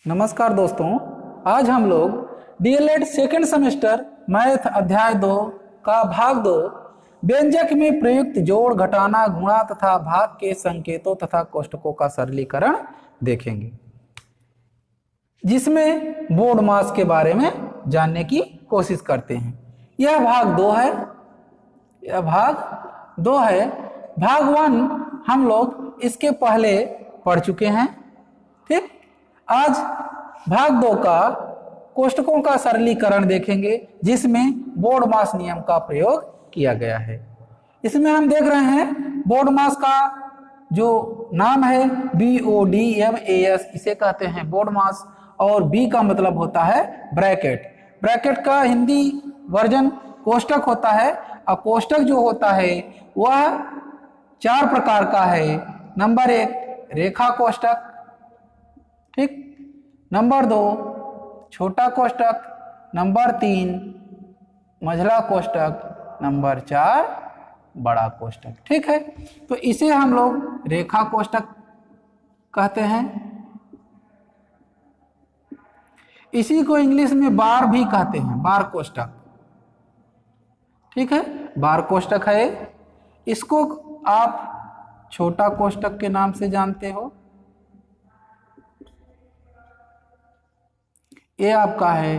नमस्कार दोस्तों, आज हम लोग डीएलएड सेकेंड सेमेस्टर मैथ अध्याय 2 का भाग 2 व्यंजक में प्रयुक्त जोड़, घटाना, गुणा तथा भाग के संकेतों तथा कोष्ठकों का सरलीकरण देखेंगे, जिसमें बोर्ड मास के बारे में जानने की कोशिश करते हैं। यह भाग 2 है। भाग 1 हम लोग इसके पहले पढ़ चुके हैं। ठीक, आज भाग 2 का कोष्ठकों का सरलीकरण देखेंगे, जिसमें बोर्ड मास नियम का प्रयोग किया गया है। इसमें हम देख रहे हैं बोर्ड मास का जो नाम है BODMAS, इसे कहते हैं बोर्ड मास, और B का मतलब होता है ब्रैकेट। ब्रैकेट का हिंदी वर्जन कोष्ठक होता है, और कोष्ठक जो होता है वह 4 प्रकार का है। नंबर 1 रेखा कोष्ठक, ठीक, नंबर 2 छोटा कोष्ठक, नंबर 3 मझला कोष्ठक, नंबर 4 बड़ा कोष्ठक। ठीक है, तो इसे हम लोग रेखा कोष्ठक कहते हैं। इसी को इंग्लिश में बार भी कहते हैं, बार कोष्ठक। ठीक है, बार कोष्ठक है। इसको आप छोटा कोष्ठक के नाम से जानते हो। ये आपका है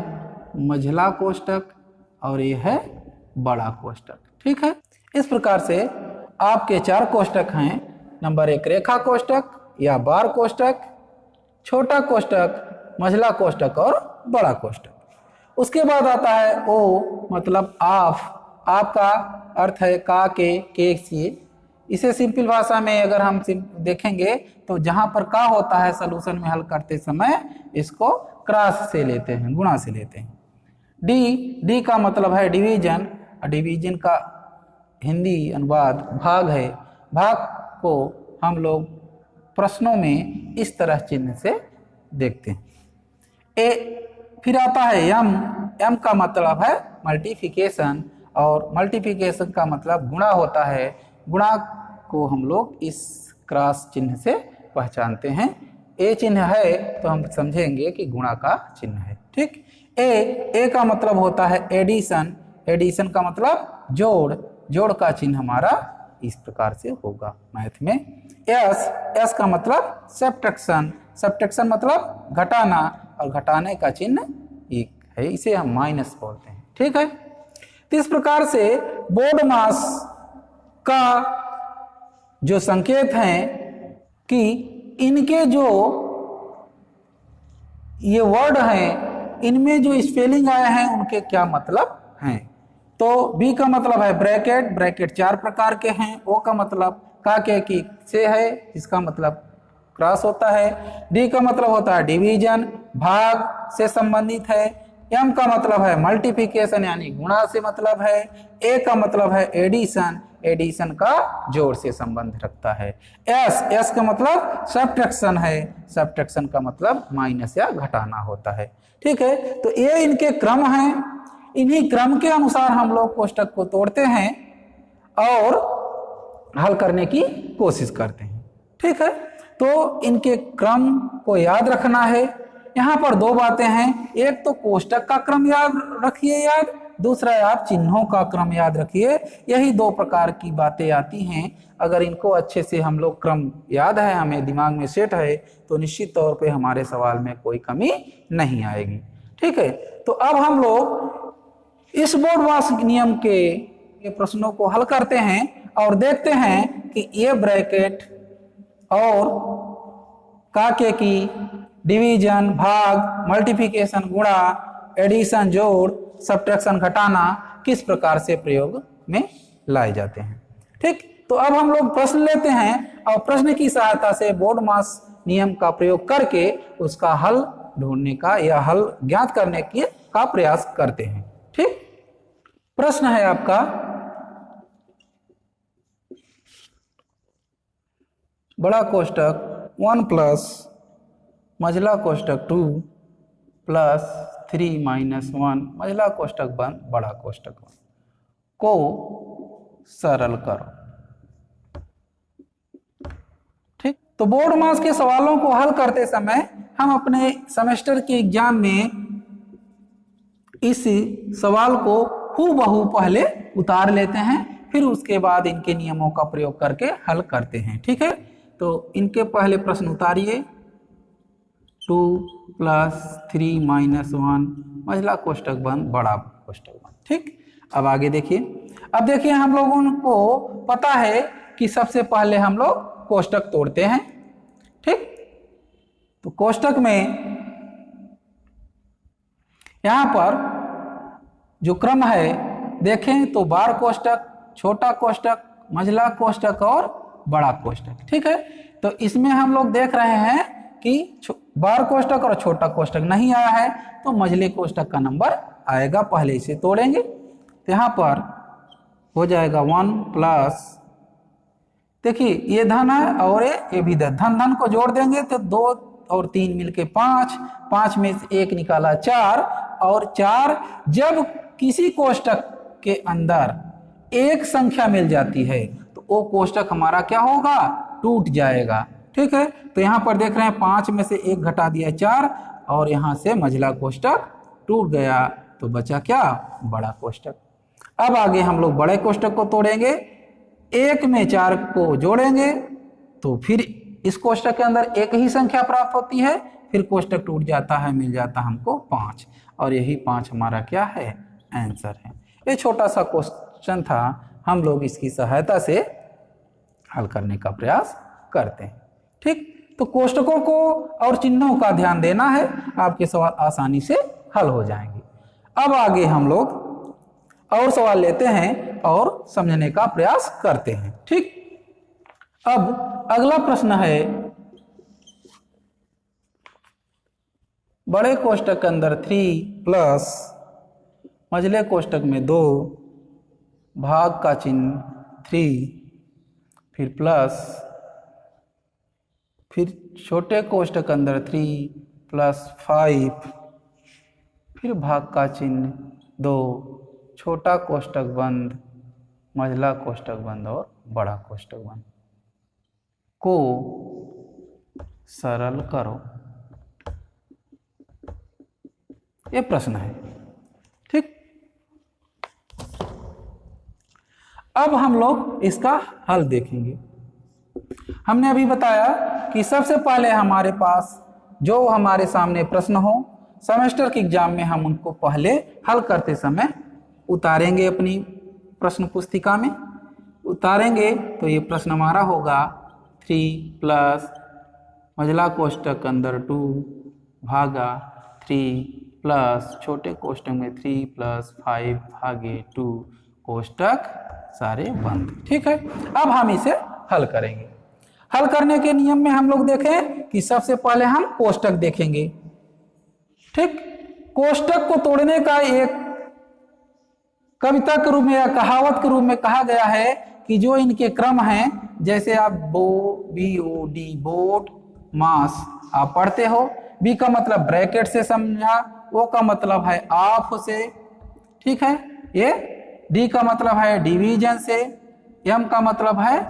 मझला कोष्ठक और ये है बड़ा कोष्ठक। ठीक है, इस प्रकार से आपके 4 कोष्ठक हैं। नंबर 1 रेखा कोष्ठक या बार कोष्ठक, छोटा कोष्ठक, मझला कोष्ठक और बड़ा कोष्ठक। उसके बाद आता है ओ मतलब ऑफ। आपका अर्थ है का के से। इसे सिंपल भाषा में अगर हम देखेंगे तो जहां पर का होता है सॉल्यूशन में हल करते समय इसको क्रॉस से लेते हैं, गुणा से लेते हैं। डी का मतलब है डिवीजन, और डिवीजन का हिंदी अनुवाद भाग है। भाग को हम लोग प्रश्नों में इस तरह चिन्ह से देखते हैं। फिर आता है एम का मतलब है मल्टीप्लिकेशन, और मल्टीप्लिकेशन का मतलब गुणा होता है। गुणा को हम लोग इस क्रॉस चिन्ह से पहचानते हैं। ए चिन्ह है तो हम समझेंगे कि गुणा का चिन्ह है। ठीक, ए का मतलब होता है एडिशन। एडिशन का मतलब जोड़ का चिन्ह हमारा इस प्रकार से होगा मैथ में। एस का मतलब सब्ट्रैक्शन। सब्ट्रैक्शन मतलब घटाना, और घटाने का चिन्ह एक है, इसे हम माइनस बोलते हैं। ठीक है, तो इस प्रकार से बोर्ड मास का जो संकेत हैं कि इनके जो ये वर्ड हैं इनमें जो स्पेलिंग आए हैं उनके क्या मतलब हैं। तो बी का मतलब है ब्रैकेट। ब्रैकेट 4 प्रकार के हैं। ओ का मतलब का के की से है, इसका मतलब क्रॉस होता है। डी का मतलब होता है डिवीजन, भाग से संबंधित है। एम का मतलब है मल्टीप्लिकेशन यानी गुणा से मतलब है। ए का मतलब है एडिशन, एडिशन का जोड़ से संबंध रखता है। एस का मतलब सब्ट्रैक्शन है, सब्ट्रैक्शन का मतलब माइनस या घटाना होता है। ठीक है, तो ये इनके क्रम हैं। इन्हीं क्रम के अनुसार हम लोग कोष्ठक को तोड़ते हैं और हल करने की कोशिश करते हैं। ठीक है, तो इनके क्रम को याद रखना है। यहाँ पर 2 बातें हैं। एक तो कोष्ठक का क्रम याद रखिए, दूसरा आप चिन्हों का क्रम याद रखिए। यही 2 प्रकार की बातें आती हैं। अगर इनको अच्छे से हम लोग क्रम याद है, हमें दिमाग में सेट है, तो निश्चित तौर पे हमारे सवाल में कोई कमी नहीं आएगी। ठीक है, तो अब हम लोग इस बोर्ड मास नियम के प्रश्नों को हल करते हैं और देखते हैं कि ये ब्रैकेट और काके की डिवीजन, भाग, मल्टीप्लिकेशन, गुणा, एडिशन, जोड़, सब्ट्रैक्शन, घटाना किस प्रकार से प्रयोग में लाए जाते हैं। ठीक, तो अब हम लोग प्रश्न लेते हैं और प्रश्न की सहायता से बोर्ड मास नियम का प्रयोग करके उसका हल ढूंढने का या हल ज्ञात करने का प्रयास करते हैं। ठीक, प्रश्न है आपका, बड़ा कोष्ठक 1 प्लस मझला कोष्ठक 2 प्लस 3 माइनस 1 मझला कोष्ठक 1 बड़ा कोष्ठक 1 को सरल करो। ठीक, तो बोर्ड मास के सवालों को हल करते समय हम अपने सेमेस्टर के एग्जाम में इस सवाल को हूबहू पहले उतार लेते हैं, फिर उसके बाद इनके नियमों का प्रयोग करके हल करते हैं। ठीक है, तो इनके पहले प्रश्न उतारिए। 2 + 3 - 1 मझला कोष्टक बंद बड़ा कोष्टक बंद। ठीक, अब आगे देखिए। अब देखिए हम लोगों को पता है कि सबसे पहले हम लोग कोष्टक तोड़ते हैं। ठीक, तो कोष्टक में यहां पर जो क्रम है देखें तो बार कोष्टक, छोटा कोष्टक, मझला कोष्टक और बड़ा कोष्टक। ठीक है, तो इसमें हम लोग देख रहे हैं कि बार कोष्टक और छोटा कोष्टक नहीं आया है, तो मझले कोष्टक का नंबर आएगा। पहले इसे तोड़ेंगे तो यहाँ पर हो जाएगा 1 प्लस, देखिए ये धन है और ये भी धन, धन को जोड़ देंगे तो 2 और 3 मिलके 5, 5 में से 1 निकाला 4, और 4 जब किसी कोष्टक के अंदर एक संख्या मिल जाती है तो वो कोष्टक हमारा क्या होगा, टूट जाएगा। ठीक है, तो यहाँ पर देख रहे हैं 5 में से 1 घटा दिया 4, और यहाँ से मझला कोष्टक टूट गया, तो बचा क्या, बड़ा कोष्टक। अब आगे हम लोग बड़े कोष्टक को तोड़ेंगे। 1 में 4 को जोड़ेंगे तो फिर इस कोष्टक के अंदर एक ही संख्या प्राप्त होती है, फिर कोष्टक टूट जाता है, मिल जाता है हमको 5, और यही 5 हमारा क्या है, आंसर है। ये छोटा सा क्वेश्चन था, हम लोग इसकी सहायता से हल करने का प्रयास करते हैं। ठीक, तो कोष्टकों को और चिन्हों का ध्यान देना है, आपके सवाल आसानी से हल हो जाएंगे। अब आगे हम लोग और सवाल लेते हैं और समझने का प्रयास करते हैं। ठीक, अब अगला प्रश्न है, बड़े कोष्टक के अंदर 3 प्लस मझले कोष्टक में 2 भाग का चिन्ह 3, फिर प्लस, फिर छोटे कोष्टक के अंदर 3 + 5, फिर भाग का चिन्ह 2, छोटा कोष्टक बंद, मझला कोष्टक बंद और बड़ा कोष्टक बंद को सरल करो। ये प्रश्न है। ठीक, अब हम लोग इसका हल देखेंगे। हमने अभी बताया कि सबसे पहले हमारे पास जो हमारे सामने प्रश्न हो, सेमेस्टर के एग्जाम में हम उनको पहले हल करते समय उतारेंगे, अपनी प्रश्न पुस्तिका में उतारेंगे। तो ये प्रश्न हमारा होगा 3 प्लस मझला कोष्टक के अंदर 2 भागा 3 प्लस छोटे कोष्टक में 3 + 5 भागे 2 कोष्टक सारे बंद। ठीक है, अब हम इसे हल करेंगे। हल करने के नियम में हम लोग देखें कि सबसे पहले हम कोष्टक देखेंगे। ठीक, कोष्टक को तोड़ने का एक कविता के रूप में या कहावत के रूप में कहा गया है कि जो इनके क्रम हैं, जैसे आप BOD बोट मास आप पढ़ते हो, बी का मतलब ब्रैकेट से समझा, ओ का मतलब है ऑफ से, ठीक है, ये डी का मतलब है डिवीजन से, एम का मतलब है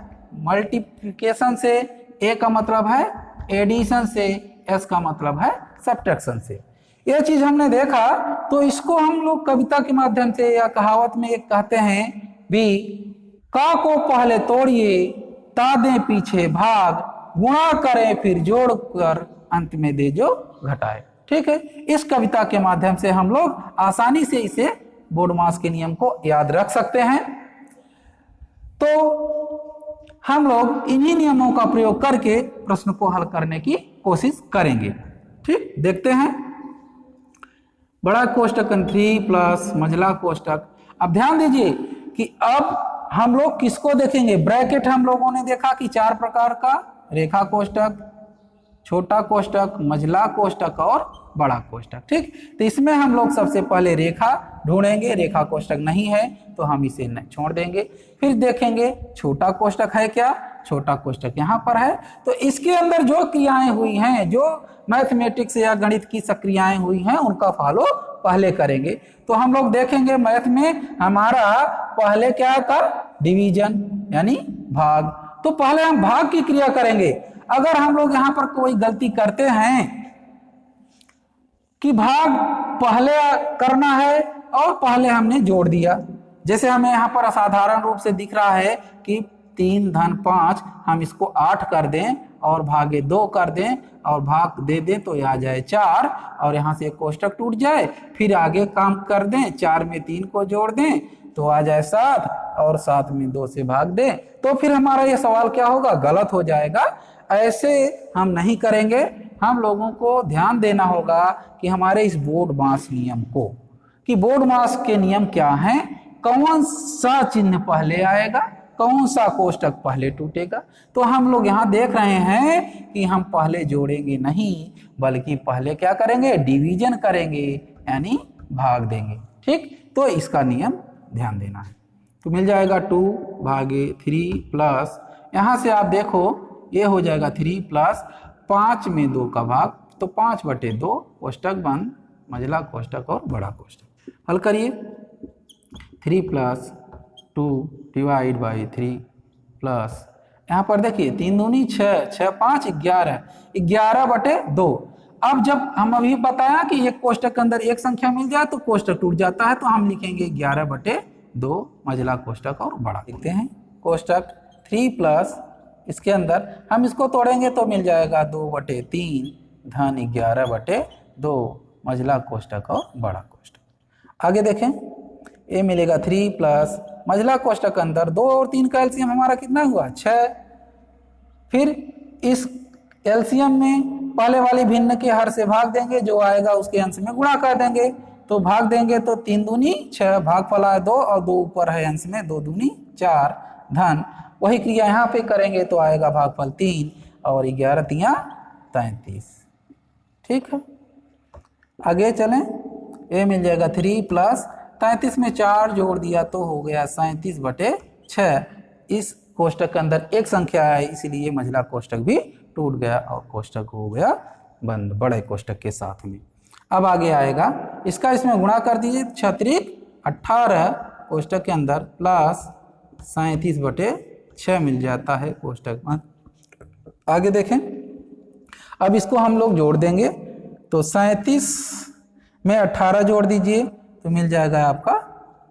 मल्टीप्लिकेशन से, ए का मतलब है एडिशन से, एस का मतलब है सब्ट्रैक्शन से। यह चीज हमने देखा, तो इसको हम लोग कविता के माध्यम से या कहावत में एक कहते हैं भी, का को पहले तोड़िए ता दें पीछे भाग, गुणा करें फिर जोड़ कर अंत में दे जो घटाए। ठीक है, इस कविता के माध्यम से हम लोग आसानी से इसे बोर्ड मास के नियम को याद रख सकते हैं। तो हम लोग इन्हीं नियमों का प्रयोग करके प्रश्न को हल करने की कोशिश करेंगे। ठीक, देखते हैं। बड़ा कोष्टक 3 प्लस मझला कोष्टक। अब ध्यान दीजिए कि अब हम लोग किसको देखेंगे, ब्रैकेट हम लोगों ने देखा कि 4 प्रकार का, रेखा कोष्टक, छोटा कोष्टक, मझला कोष्टक और बड़ा कोष्टक। ठीक, तो इसमें हम लोग सबसे पहले रेखा ढूंढेंगे, रेखा कोष्टक नहीं है तो हम इसे छोड़ देंगे। फिर देखेंगे छोटा कोष्टक है क्या, छोटा कोष्टक यहाँ पर है, तो इसके अंदर जो क्रियाएं हुई हैं, जो मैथमेटिक्स या गणित की सक्रियाएं हुई हैं, उनका फॉलो पहले करेंगे। तो हम लोग देखेंगे मैथ में हमारा पहले क्या था, डिवीजन यानी भाग, तो पहले हम भाग की क्रिया करेंगे। अगर हम लोग यहाँ पर कोई गलती करते हैं कि भाग पहले करना है और पहले हमने जोड़ दिया, जैसे हमें यहाँ पर असाधारण रूप से दिख रहा है कि 3 धन 5, हम इसको 8 कर दें और भागे 2 कर दें और भाग दे दें तो आ जाए 4 और यहाँ से कोष्टक टूट जाए, फिर आगे काम कर दें, 4 में 3 को जोड़ दें तो आ जाए 7 और 7 में 2 से भाग दें, तो फिर हमारा ये सवाल क्या होगा, गलत हो जाएगा। ऐसे हम नहीं करेंगे। हम लोगों को ध्यान देना होगा कि हमारे इस बोर्डमास नियम को, कि बोर्डमास के नियम क्या हैं, कौन सा चिन्ह पहले आएगा, कौन सा कोष्टक पहले टूटेगा। तो हम लोग यहाँ देख रहे हैं कि हम पहले जोड़ेंगे नहीं, बल्कि पहले क्या करेंगे, डिवीजन करेंगे, यानी भाग देंगे। ठीक, तो इसका नियम ध्यान देना है। तो मिल जाएगा 2 भागे 3 प्लस, यहाँ से आप देखो ये हो जाएगा 3 प्लस 5 में 2 का भाग, तो 5/2 कोष्टक बंद, मझला कोष्टक और बड़ा कोष्टक। हल करिए, 3 प्लस 2 डिवाइड बाई 3 प्लस, यहाँ पर देखिए 3 दूनी 6, 6 5 11, 11/2। अब जब हम अभी बताया कि एक कोष्टक के अंदर एक संख्या मिल जाए तो कोष्टक टूट जाता है, तो हम लिखेंगे 11/2 मझला कोष्टक और बड़ा। लिखते हैं कोष्टक 3 प्लस, इसके अंदर हम इसको तोड़ेंगे तो मिल जाएगा 2/3 धन 11/2 मझला कोष्टक और बड़ा कोष्टक। आगे देखें, ये मिलेगा 3 प्लस मझला कोष्टक के अंदर 2 और 3 का एलसीएम हमारा कितना हुआ, 6। फिर इस एलसीएम में पहले वाली भिन्न के हर से भाग देंगे, जो आएगा उसके अंश में गुणा कर देंगे, तो भाग देंगे तो 3 दूनी 6, भागफल आए 2 और 2 ऊपर है अंश में, 2 दूनी 4 धन, वही क्रिया यहाँ पे करेंगे तो आएगा भागफल 3 और 11 तिया 33। ठीक है, आगे चलें, ये मिल जाएगा 3 प्लस 33 में 4 जोड़ दिया तो हो गया 37/6। इस कोष्टक के अंदर एक संख्या है, इसीलिए मझला कोष्टक भी टूट गया और कोष्टक हो गया बंद बड़े कोष्टक के साथ में। अब आगे आएगा, इसका इसमें गुणा कर दीजिए, 6×18 कोष्टक के अंदर प्लस 37/6 मिल जाता है कोष्टक में। आगे देखें, अब इसको हम लोग जोड़ देंगे, तो 37 में 18 जोड़ दीजिए तो मिल जाएगा आपका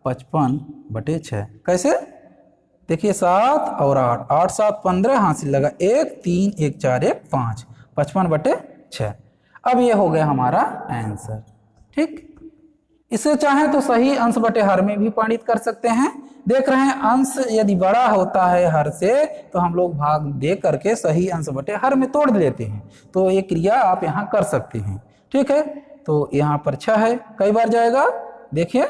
55/6। कैसे, देखिए 7 और 8, 8 7 15, हासिल लगा 1 3 1 4 1 5, 55/6। अब ये हो गया हमारा आंसर। ठीक, इसे चाहे तो सही अंश बटे हर में भी पारित कर सकते हैं। देख रहे हैं, अंश यदि बड़ा होता है हर से तो हम लोग भाग दे करके सही अंश बटे हर में तोड़ लेते हैं, तो ये क्रिया आप यहाँ कर सकते हैं। ठीक है, तो यहाँ पर 6 है, कई बार जाएगा, देखिए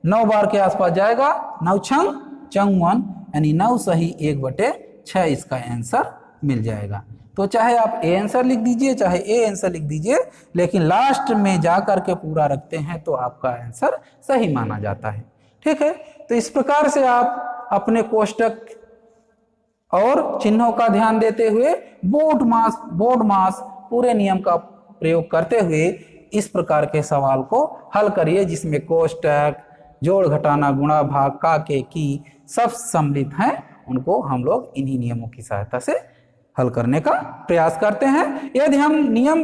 9 बार के आसपास जाएगा, 9 छंग 54, यानी 9 सही 1/6 इसका आंसर मिल जाएगा। तो चाहे आप ए आंसर लिख दीजिए, चाहे ए आंसर लिख दीजिए, लेकिन लास्ट में जा करके पूरा रखते हैं तो आपका आंसर सही माना जाता है। ठीक है, तो इस प्रकार से आप अपने कोष्टक और चिन्हों का ध्यान देते हुए बोर्ड मास पूरे नियम का प्रयोग करते हुए इस प्रकार के सवाल को हल करिए, जिसमें कोष्टक, जोड़ घटाना, गुणा भाग, का के की सब सम्मिलित हैं। उनको हम लोग इन्हीं नियमों की सहायता से हल करने का प्रयास करते हैं। यदि हम नियम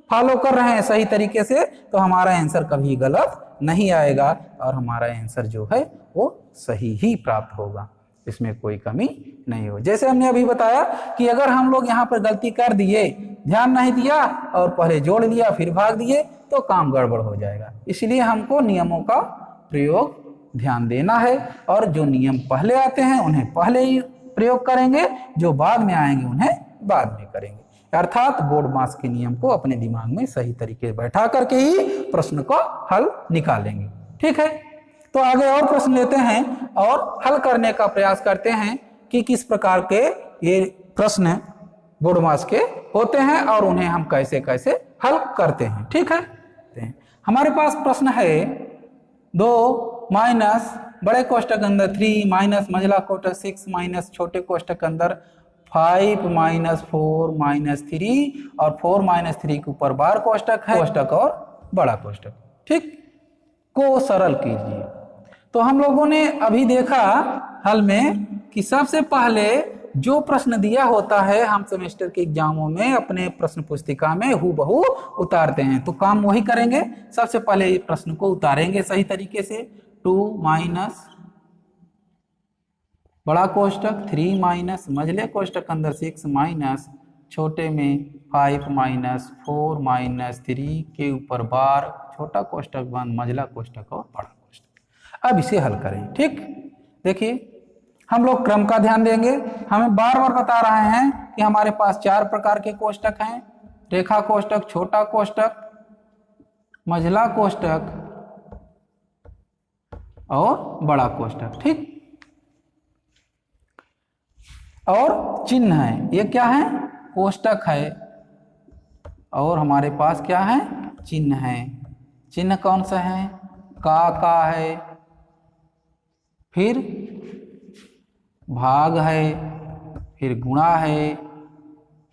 फॉलो कर रहे हैं सही तरीके से तो हमारा आंसर कभी गलत नहीं आएगा और हमारा आंसर जो है वो सही ही प्राप्त होगा, इसमें कोई कमी नहीं हो। जैसे हमने अभी बताया कि अगर हम लोग यहाँ पर गलती कर दिए, ध्यान नहीं दिया और पहले जोड़ लिया फिर भाग दिए तो काम गड़बड़ हो जाएगा। इसलिए हमको नियमों का प्रयोग ध्यान देना है और जो नियम पहले आते हैं उन्हें पहले ही प्रयोग करेंगे, जो बाद में आएंगे उन्हें बाद में करेंगे। अर्थात बोर्ड मास के नियम को अपने दिमाग में सही तरीके से बैठा करके ही प्रश्न को हल निकालेंगे। ठीक है, तो आगे और प्रश्न लेते हैं और हल करने का प्रयास करते हैं कि किस प्रकार के ये प्रश्न बोर्ड मास के होते हैं और उन्हें हम कैसे कैसे हल करते हैं। ठीक है, हमारे पास प्रश्न है 2 माइनस बड़े कोष्टक के अंदर 3 माइनस मझला कोष्टक 6 माइनस छोटे कोष्टक के अंदर 5 माइनस 4 माइनस 3 और 4 माइनस 3 के ऊपर बार कोष्टक है, कोष्टक और बड़ा कोष्टक। ठीक, को सरल कीजिए। तो हम लोगों ने अभी देखा हल में कि सबसे पहले जो प्रश्न दिया होता है हम सेमेस्टर के एग्जामों में अपने प्रश्न पुस्तिका में हूबहू उतारते हैं। तो काम वही करेंगे, सबसे पहले ये प्रश्न को उतारेंगे सही तरीके से। 2 माइनस बड़ा कोष्टक 3 माइनस मझले कोष्टक अंदर 6 माइनस छोटे में 5 माइनस 4 माइनस 3 के ऊपर बार छोटा कोष्टक बंद मझला कोष्टक और बड़ा कोष्टक। अब इसे हल करें। ठीक, देखिए हम लोग क्रम का ध्यान देंगे। हमें बार बार बता रहे हैं कि हमारे पास 4 प्रकार के कोष्टक हैं, रेखा कोष्टक, छोटा कोष्टक, मझला कोष्टक और बड़ा कोष्टक। ठीक, और चिन्ह है, ये क्या है, कोष्टक है और हमारे पास क्या है, चिन्ह है। चिन्ह कौन सा है, का है, फिर भाग है, फिर गुणा है,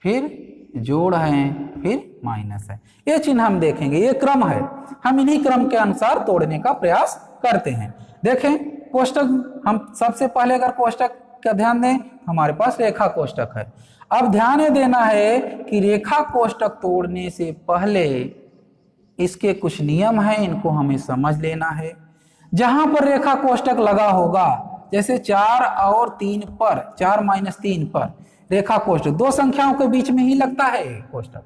फिर जोड़ है, फिर माइनस है। ये चिन्ह हम देखेंगे, ये क्रम है, हम इन्हीं क्रम के अनुसार तोड़ने का प्रयास करते हैं। देखें कोष्टक, हम सबसे पहले अगर कोष्टक का ध्यान दें, हमारे पास रेखा कोष्टक है। अब ध्यान देना है कि रेखा कोष्टक तोड़ने से पहले इसके कुछ नियम हैं, इनको हमें समझ लेना है। जहां पर रेखा कोष्टक लगा होगा, जैसे 4 और 3 पर, 4 माइनस 3 पर रेखा कोष्टक, दो संख्याओं के बीच में ही लगता है कोष्टक,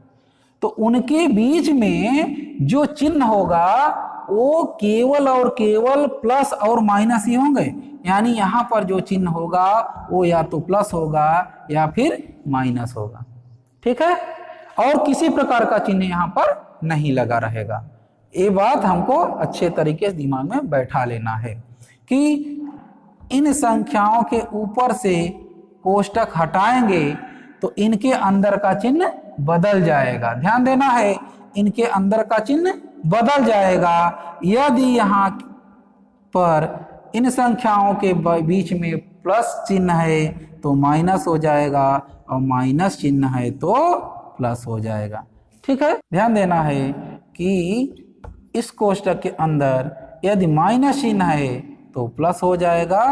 तो उनके बीच में जो चिन्ह होगा वो केवल और केवल प्लस और ही होंगे। यानी यहां पर जो चिन्ह होगा वो या तो प्लस होगा या फिर माइनस होगा। ठीक है, और किसी प्रकार का चिन्ह यहां पर नहीं लगा रहेगा। ये बात हमको अच्छे तरीके से दिमाग में बैठा लेना है कि इन संख्याओं के ऊपर से कोष्टक हटाएंगे तो इनके अंदर का चिन्ह बदल जाएगा। ध्यान देना है, इनके अंदर का चिन्ह बदल जाएगा। यदि यहाँ पर इन संख्याओं के बीच में प्लस चिन्ह है तो माइनस हो जाएगा और माइनस चिन्ह है तो प्लस हो जाएगा। ठीक है, ध्यान देना है कि इस कोष्टक के अंदर यदि माइनस चिन्ह है तो प्लस हो जाएगा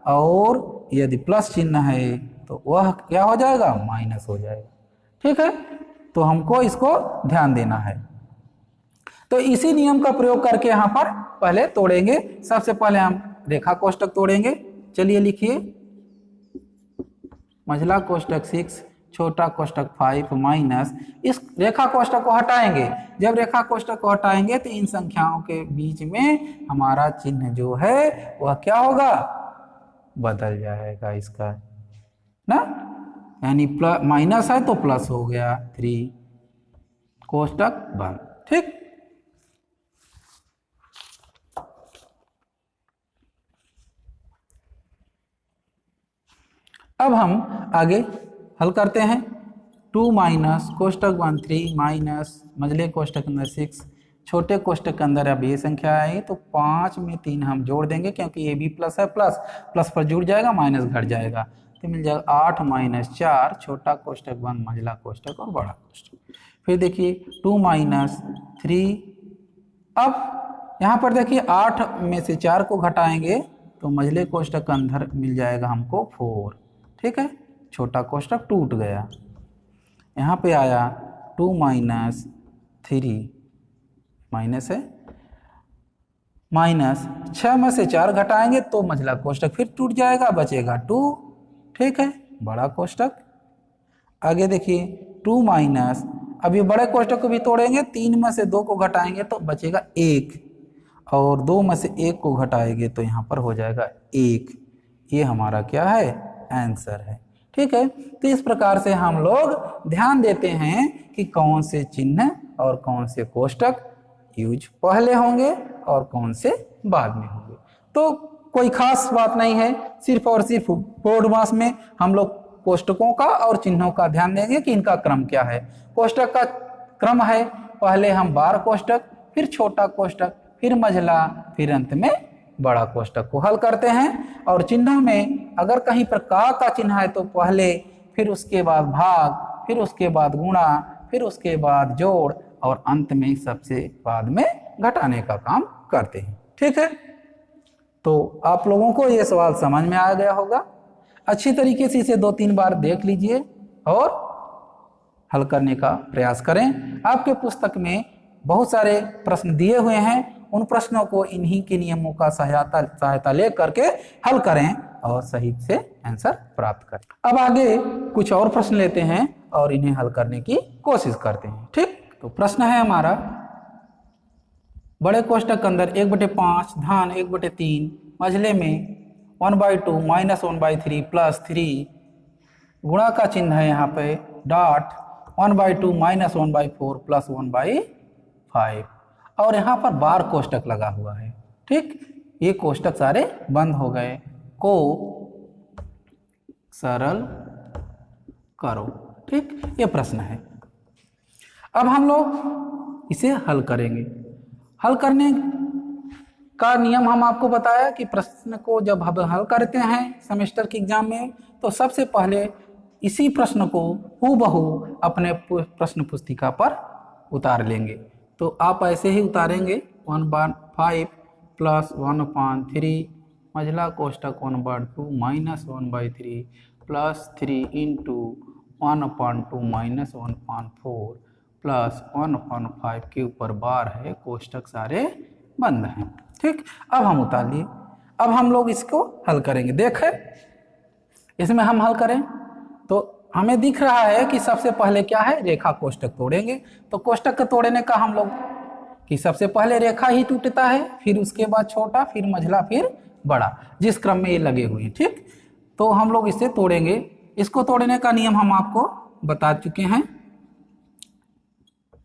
और यदि प्लस चिन्ह है तो वह क्या हो जाएगा, माइनस हो जाएगा। ठीक है, तो हमको इसको ध्यान देना है। तो इसी नियम का प्रयोग करके यहाँ पर पहले तोड़ेंगे। सबसे पहले हम रेखा कोष्टक तोड़ेंगे। चलिए लिखिए, मझला कोष्टक 6 छोटा कोष्टक 5 माइनस, इस रेखा कोष्टक को हटाएंगे। जब रेखा कोष्टक को हटाएंगे तो इन संख्याओं के बीच में हमारा चिन्ह जो है वह क्या होगा, बदल जाएगा इसका ना, यानी माइनस है तो प्लस हो गया 3, कोष्टक बंद। ठीक, अब हम आगे हल करते हैं। 2 माइनस कोष्टक 1 3 माइनस मझले कोष्टक अंदर 6 छोटे कोष्टक के अंदर अब ये संख्या आई तो 5 में 3 हम जोड़ देंगे क्योंकि ये भी प्लस है, प्लस प्लस पर जुड़ जाएगा, माइनस घट जाएगा तो मिल जाएगा 8 माइनस 4 छोटा कोष्टक 1 मझला कोष्टक और बड़ा कोष्टक। फिर देखिए 2 माइनस 3, अब यहाँ पर देखिए 8 में से 4 को घटाएंगे तो मझले कोष्टक के अंदर मिल जाएगा हमको 4। ठीक है, छोटा कोष्टक टूट गया। यहाँ पे आया 2 माइनस 3 माइनस है, माइनस 6 में से 4 घटाएंगे तो मझला कोष्टक फिर टूट जाएगा, बचेगा 2। ठीक है, बड़ा कोष्टक। आगे देखिए 2 माइनस, अब ये बड़े कोष्टक को भी तोड़ेंगे, 3 में से 2 को घटाएंगे तो बचेगा 1 और 2 में से 1 को घटाएंगे तो यहाँ पर हो जाएगा 1। ये हमारा क्या है, आंसर है। ठीक है, तो इस प्रकार से हम लोग ध्यान देते हैं कि कौन से चिन्ह और कौन से कोष्टक यूज पहले होंगे और कौन से बाद में होंगे। तो कोई खास बात नहीं है, सिर्फ और सिर्फ बोर्ड मास में हम लोग कोष्टकों का और चिन्हों का ध्यान देंगे कि इनका क्रम क्या है। कोष्टक का क्रम है, पहले हम बार कोष्टक, फिर छोटा कोष्टक, फिर मझला, फिर अंत में बड़ा कोष्टक को हल करते हैं। और चिन्हों में अगर कहीं पर का चिन्ह है तो पहले, फिर उसके बाद भाग, फिर उसके बाद गुणा, फिर उसके बाद जोड़ और अंत में सबसे बाद में घटाने का काम करते हैं। ठीक है, तो आप लोगों को ये सवाल समझ में आ गया होगा। अच्छी तरीके से इसे 2-3 बार देख लीजिए और हल करने का प्रयास करें। आपके पुस्तक में बहुत सारे प्रश्न दिए हुए हैं, उन प्रश्नों को इन्हीं के नियमों का सहायता ले करके हल करें और सही से आंसर प्राप्त करें। अब आगे कुछ और प्रश्न लेते हैं और इन्हें हल करने की कोशिश करते हैं। ठीक, तो प्रश्न है हमारा, बड़े कोष्टक के अंदर 1/5 धन 1/3 मझले में 1/2 - 1/3 + 3 गुणा का चिन्ह है यहाँ पे डॉट 1/2 - 1/4 + 1/5 और यहाँ पर बार कोष्टक लगा हुआ है। ठीक, ये कोष्टक सारे बंद हो गए, को सरल करो। ठीक, ये प्रश्न है। अब हम लोग इसे हल करेंगे। हल करने का नियम हम आपको बताया कि प्रश्न को जब हम हल करते हैं सेमेस्टर के एग्जाम में तो सबसे पहले इसी प्रश्न को हूबहू अपने प्रश्न पुस्तिका पर उतार लेंगे। तो आप ऐसे ही उतारेंगे 1/5 + 1/3 मझला कोष्टक 1/2 - 1/3 + 3 × 1/2 - 1/4 + 1/5 के ऊपर बार है, कोष्टक सारे बंद हैं। ठीक, अब हम उतार लिए। अब हम लोग इसको हल करेंगे। देखें, इसमें हम हल करें तो हमें दिख रहा है कि सबसे पहले क्या है, रेखा कोष्टक तोड़ेंगे। तो कोष्टक के तोड़ने का हम लोग कि सबसे पहले रेखा ही टूटता है, फिर उसके बाद छोटा, फिर मझला, फिर बड़ा, जिस क्रम में ये लगे हुए हैं। ठीक, तो हम लोग इसे तोड़ेंगे। इसको तोड़ने का नियम हम आपको बता चुके हैं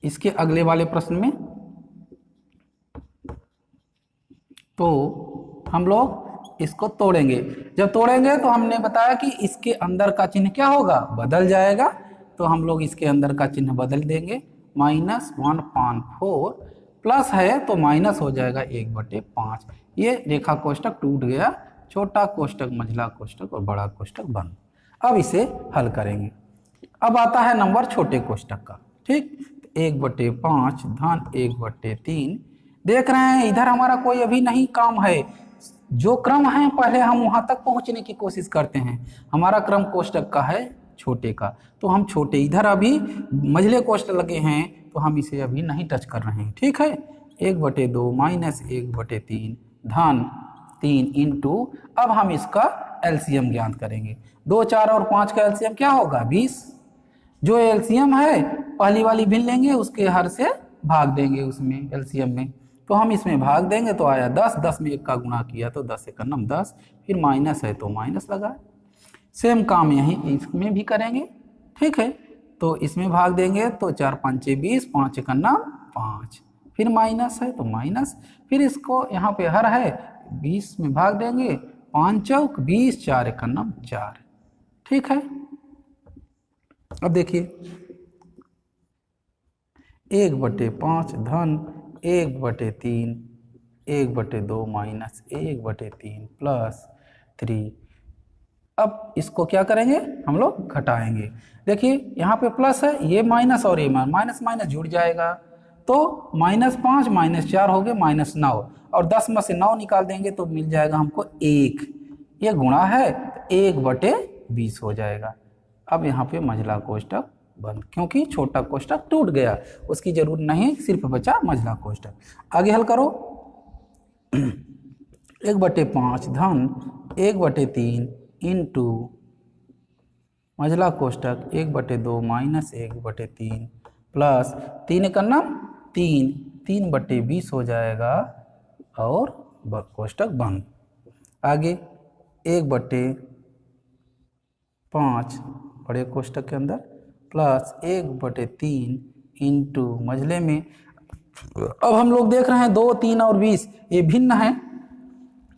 इसके अगले वाले प्रश्न में। तो हम लोग इसको तोड़ेंगे। जब तोड़ेंगे तो हमने बताया कि इसके अंदर का चिन्ह क्या होगा, बदल जाएगा। तो हम लोग इसके अंदर का चिन्ह बदल देंगे, -1/4 प्लस है तो माइनस हो जाएगा 1/5। ये रेखा कोष्टक टूट गया, छोटा कोष्टक, मझला कोष्टक और बड़ा कोष्टक बंद। अब इसे हल करेंगे। अब आता है नंबर छोटे कोष्टक का। ठीक, 1/5 धन 1/3 देख रहे हैं, इधर हमारा कोई अभी नहीं काम है। जो क्रम है पहले हम वहां तक पहुंचने की कोशिश करते हैं। हमारा क्रम कोष्टक का है छोटे का, तो हम छोटे, इधर अभी मझले कोष्टक लगे हैं तो हम इसे अभी नहीं टच कर रहे हैं। ठीक है, 1/2 - 1/3 धन 3 × अब हम इसका एलसीएम ज्ञात करेंगे। 2, 4 और 5 का एलसीएम क्या होगा, 20। जो एलसीएम है पहली वाली भिन्न लेंगे, उसके हर से भाग देंगे उसमें एलसीएम में। तो हम इसमें भाग देंगे तो आया 10, 10 में 1 का गुणा किया तो 10 × 9 10, फिर माइनस है तो माइनस लगा। सेम काम यहीं इसमें भी करेंगे। ठीक है, तो इसमें भाग देंगे तो 4 × 5 = 20, 5 × 9 5, फिर माइनस है तो माइनस, फिर इसको यहाँ पे हर है 20 में भाग देंगे, 5 चौक 20, 4 × 9 4। ठीक है, अब देखिए 1/5 धन 1/3 1/2 - 1/3 + 3। अब इसको क्या करेंगे, हम लोग घटाएंगे। देखिए यहाँ पे प्लस है, ये माइनस और ये माइनस, माइनस जुड़ जाएगा तो -5 - 4 हो गए -9 और 10 में से 9 निकाल देंगे तो मिल जाएगा हमको 1। ये गुणा है तो 1/20 हो जाएगा। अब यहाँ पे मझला कोष्टक बंद, क्योंकि छोटा कोष्टक टूट गया, उसकी जरूरत नहीं, सिर्फ बचा मझला कोष्टक। आगे हल करो। 1/5 धन 1/3 × मझला कोष्टक 1/2 - 1/3 प्लस 3 × 9 3, 3/20 हो जाएगा और कोष्टक बंद। आगे 1/5 बड़े कोष्टक के अंदर प्लस 1/3 × मझले में। अब हम लोग देख रहे हैं 2, 3 और 20 ये भिन्न है,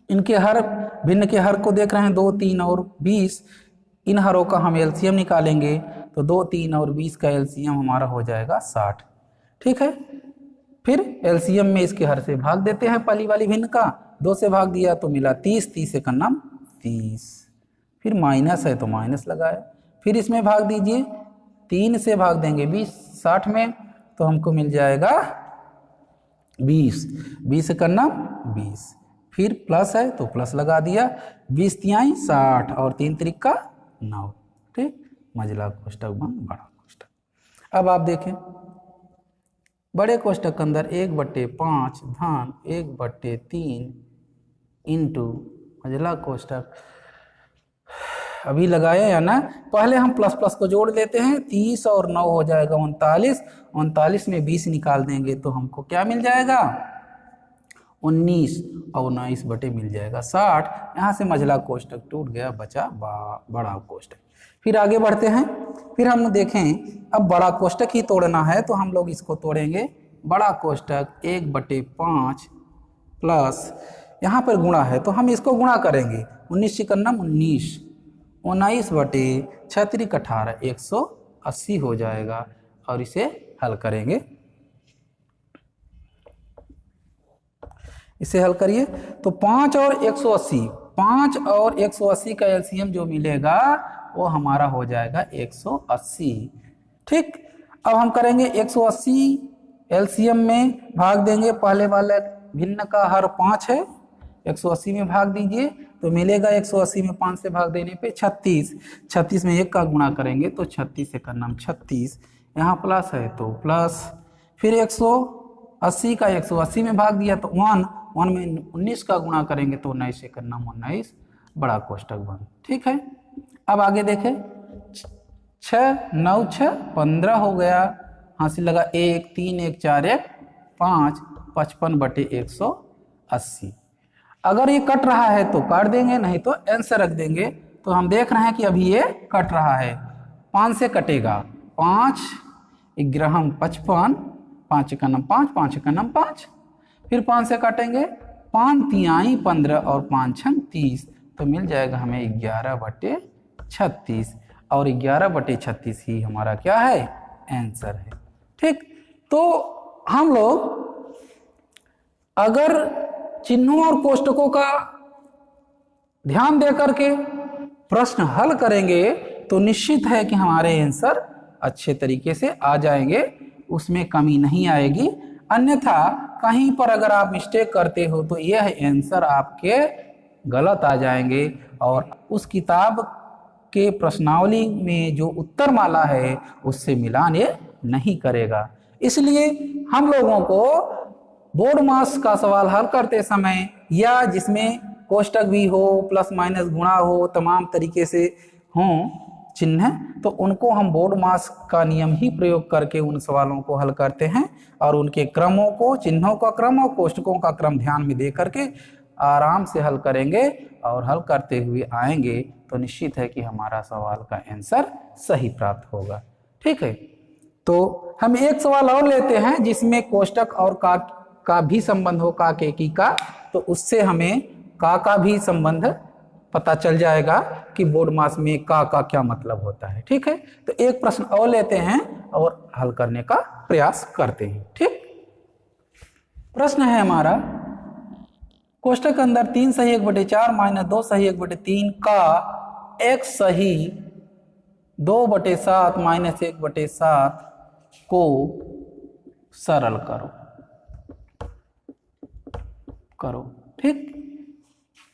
इनके हर भिन्न के हर को देख रहे हैं 2, 3 और 20। इन हरों का हम एलसीएम निकालेंगे तो 2, 3 और 20 का एलसीएम हमारा हो जाएगा 60। ठीक है, फिर एलसीएम में इसके हर से भाग देते हैं, पहली वाली भिन्न का 2 से भाग दिया तो मिला 30, 30 × 9 30, फिर माइनस है तो माइनस लगाया, फिर इसमें भाग दीजिए, 3 से भाग देंगे 20 60 में तो हमको मिल जाएगा 20, 20 × 9 20, फिर प्लस है तो प्लस लगा दिया, 20 तिहाई 60 और 3 त्रिका 9। ठीक, मझला कोष्टक बन बड़ा कोष्टक। अब आप देखें बड़े कोष्टक के अंदर 1/5 धन 1/3 इंटू मझला कोष्टक अभी लगाए या ना, पहले हम प्लस प्लस को जोड़ देते हैं, 30 और 9 हो जाएगा 39, 39 में 20 निकाल देंगे तो हमको क्या मिल जाएगा 19 और 19 बटे मिल जाएगा 60। यहाँ से मझला कोष्टक टूट गया, बचा बड़ा कोष्टक। फिर आगे बढ़ते हैं, फिर हम देखें अब बड़ा कोष्टक ही तोड़ना है तो हम लोग इसको तोड़ेंगे। बड़ा कोष्टक 1/5 प्लस यहाँ पर गुणा है तो हम इसको गुणा करेंगे, 19 चिकन्नम 19, 19 बटे 6 18 180 हो जाएगा और इसे हल करेंगे। इसे हल करिए तो 5 और 180, 5 और 180 का एलसीएम जो मिलेगा वो हमारा हो जाएगा 180। ठीक, अब हम करेंगे 180 एलसीएम में भाग देंगे, पहले वाले भिन्न का हर 5 है, 180 में भाग दीजिए तो मिलेगा 180 में 5 से भाग देने पे 36, 36 में 1 का गुणा करेंगे तो 36 का नाम 36, यहाँ प्लस है तो प्लस, फिर 180 का 180 में भाग दिया तो 1 में 19 का गुणा करेंगे तो 19 का नाम 19, बड़ा कोष्टक बन। ठीक है, अब आगे देखें 6 9 6 15 हो गया, हासिल लगा 1 3 1 4 1 5, 55 बटे 180। अगर ये कट रहा है तो काट देंगे, नहीं तो आंसर रख देंगे। तो हम देख रहे हैं कि अभी ये कट रहा है, 5 से कटेगा, 5 ग्रहम 55, 5 का नाम 5, 5 का नाम 5, फिर 5 से काटेंगे, 5 तिहाई 15 और 5 छंग 30 तो मिल जाएगा हमें 11 बटे 36 और 11 बटे 36 ही हमारा क्या है आंसर है। ठीक, तो हम लोग अगर चिन्हों और कोष्टकों का ध्यान दे करके प्रश्न हल करेंगे तो निश्चित है कि हमारे आंसर अच्छे तरीके से आ जाएंगे, उसमें कमी नहीं आएगी। अन्यथा कहीं पर अगर आप मिस्टेक करते हो तो यह आंसर आपके गलत आ जाएंगे और उस किताब के प्रश्नावली में जो उत्तर माला है उससे मिलान ये नहीं करेगा। इसलिए हम लोगों को बोर्ड मास का सवाल हल करते समय या जिसमें कोष्टक भी हो, प्लस माइनस गुणा हो, तमाम तरीके से हों चिन्ह, तो उनको हम बोर्ड मास का नियम ही प्रयोग करके उन सवालों को हल करते हैं और उनके क्रमों को, चिन्हों का क्रम और कोष्टकों का क्रम ध्यान में दे करके आराम से हल करेंगे और हल करते हुए आएंगे तो निश्चित है कि हमारा सवाल का आंसर सही प्राप्त होगा। ठीक है, तो हम एक सवाल और लेते हैं जिसमें कोष्टक और का भी संबंध हो, का के की का, तो उससे हमें का भी संबंध पता चल जाएगा कि बोर्ड मास में का क्या मतलब होता है। ठीक है, तो एक प्रश्न और लेते हैं और हल करने का प्रयास करते हैं। ठीक, प्रश्न है हमारा, कोष्टक के अंदर 3 सही 1/4 माइनस 2 सही 1/3 का x सही 2/7 माइनस 1/7 को सरल करो। ठीक,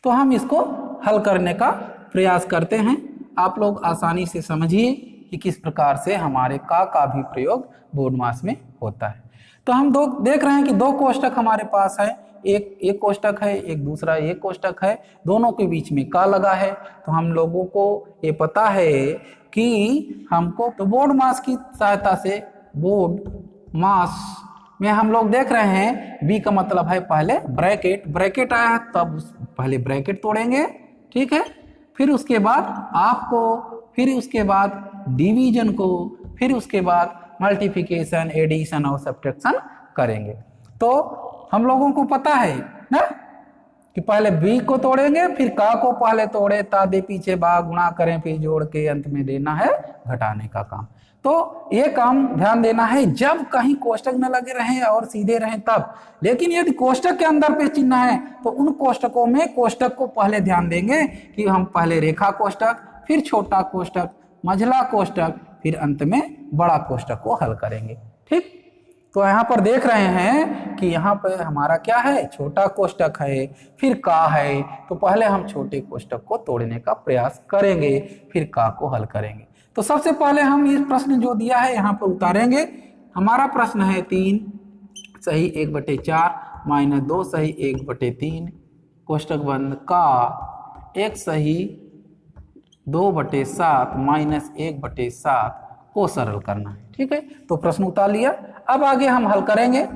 तो हम इसको हल करने का प्रयास करते हैं। आप लोग आसानी से समझिए कि किस प्रकार से हमारे का भी प्रयोग बोर्ड मास में होता है। तो हम देख रहे हैं कि 2 कोष्टक हमारे पास है, एक कोष्टक है, एक दूसरा एक कोष्टक है, दोनों के बीच में का लगा है। तो हम लोगों को ये पता है कि हमको तो बोर्ड मास की सहायता से, बोर्ड मास में हम लोग देख रहे हैं बी का मतलब है पहले ब्रैकेट आया है तब पहले ब्रैकेट तोड़ेंगे। ठीक है, फिर उसके बाद आपको, फिर उसके बाद डिवीजन को, फिर उसके बाद मल्टीप्लिकेशन, एडिशन और सब्ट्रैक्शन करेंगे। तो हम लोगों को पता है ना कि पहले बी को तोड़ेंगे, फिर का को पहले तोड़े, ता दे पीछे बा, गुणा करें, फिर जोड़ के अंत में देना है घटाने का काम। तो ये काम ध्यान देना है जब कहीं कोष्टक न लगे रहें और सीधे रहें तब। लेकिन यदि कोष्टक के अंदर पे चिन्ह है तो उन कोष्टकों में कोष्टक को पहले ध्यान देंगे कि हम पहले रेखा कोष्टक, फिर छोटा कोष्टक, मझला कोष्टक, फिर अंत में बड़ा कोष्टक को हल करेंगे। ठीक, तो यहाँ पर देख रहे हैं कि यहाँ पे हमारा क्या है, छोटा कोष्टक है, फिर का है, तो पहले हम छोटे कोष्टक को तोड़ने का प्रयास करेंगे, फिर का को हल करेंगे। तो सबसे पहले हम ये प्रश्न जो दिया है यहाँ पर उतारेंगे। हमारा प्रश्न है 3 सही 1/4 माइनस 2 सही 1/3 कोष्टक बंद का 1 सही 2/7 माइनस 1/7 को सरल करना है। ठीक है, तो प्रश्न उतार लिया। अब आगे हम हल करेंगे।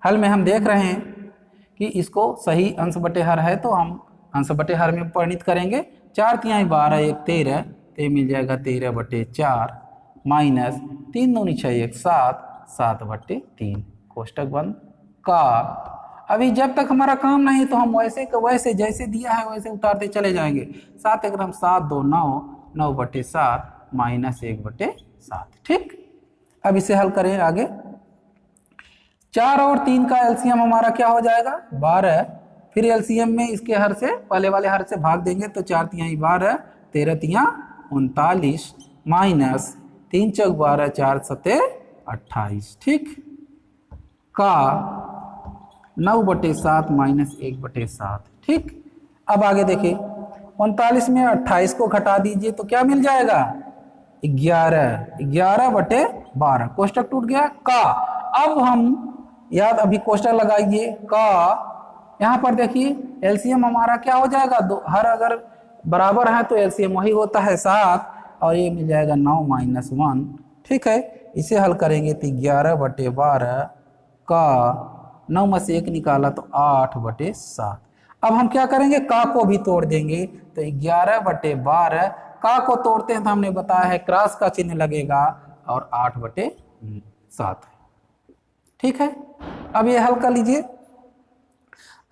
हल में हम देख रहे हैं कि इसको सही अंश बटे हर है तो हम अंश बटे हर में परिणित करेंगे। 4 तिहाई 12 1 13 तो मिल जाएगा 13/4 माइनस 3 दूनी 6 1 7 7/3 कोष्टक बंद का। अभी जब तक हमारा काम नहीं तो हम वैसे का वैसे जैसे दिया है वैसे उतारते चले जाएंगे। 7 1 7 2 9 9/7 माइनस 1/7। ठीक, अब इसे हल करें आगे। 4 और 3 का एलसीएम हमारा क्या हो जाएगा 12, फिर एलसीएम में इसके हर से पहले वाले हर से भाग देंगे तो 4 तिहाई 12 13 तिहाई 39 माइनस 3 चौक 12 4 सते 28। ठीक, का 9/7 माइनस 1/7। ठीक, अब आगे देखिए 39 में 28 को घटा दीजिए तो क्या मिल जाएगा 11/12 कोष्टक टूट गया का। अब हम याद अभी कोष्टक लगाइए का, यहाँ पर देखिए एलसीएम हमारा क्या हो जाएगा, हर अगर बराबर है तो एलसीएम वही होता है 7 और ये मिल जाएगा 9 माइनस 1। ठीक है, इसे हल करेंगे तो 11/12 का 9 में से 1 निकाला तो 8/7। अब हम क्या करेंगे का को भी तोड़ देंगे तो 11/12 का को तोड़ते हैं तो हमने बताया है क्रॉस का चिन्ह लगेगा और 8/7। ठीक है, अब ये हल कर लीजिए।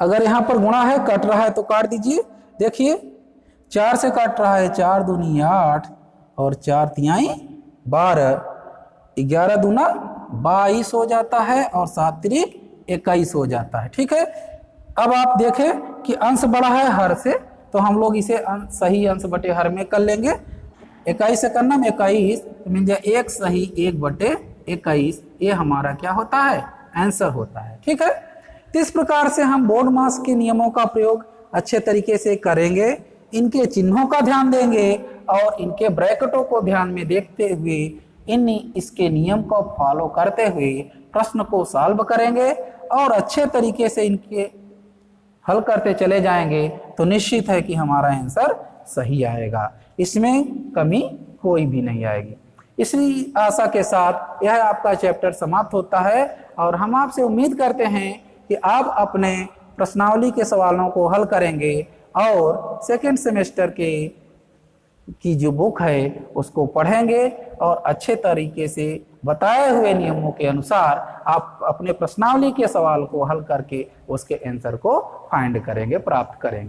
अगर यहाँ पर गुणा है कट रहा है तो काट दीजिए। देखिए 4 से काट रहा है 4 दूनी 8 और 4 तिहाई 12, 11 दूना 22 हो जाता है और 7 तिरिक 21 हो जाता है। ठीक है, अब आप देखें कि अंश बड़ा है हर से तो हम लोग इसे सही अंश बटे हर में कर लेंगे। 21 से करना में 21 तो मिल जाए 1 सही 1/21, ये हमारा क्या होता है आंसर होता है। ठीक है, तो इस प्रकार से हम बोर्ड मास के नियमों का प्रयोग अच्छे तरीके से करेंगे, इनके चिन्हों का ध्यान देंगे और इनके ब्रैकेटों को ध्यान में देखते हुए इसके नियम को फॉलो करते हुए प्रश्न को सॉल्व करेंगे और अच्छे तरीके से इनके हल करते चले जाएंगे तो निश्चित है कि हमारा आंसर सही आएगा, इसमें कमी कोई भी नहीं आएगी। इसी आशा के साथ यह आपका चैप्टर समाप्त होता है और हम आपसे उम्मीद करते हैं कि आप अपने प्रश्नावली के सवालों को हल करेंगे और सेकेंड सेमेस्टर की जो बुक है उसको पढ़ेंगे और अच्छे तरीके से बताए हुए नियमों के अनुसार आप अपने प्रश्नावली के सवाल को हल करके उसके आंसर को फाइंड करेंगे, प्राप्त करेंगे।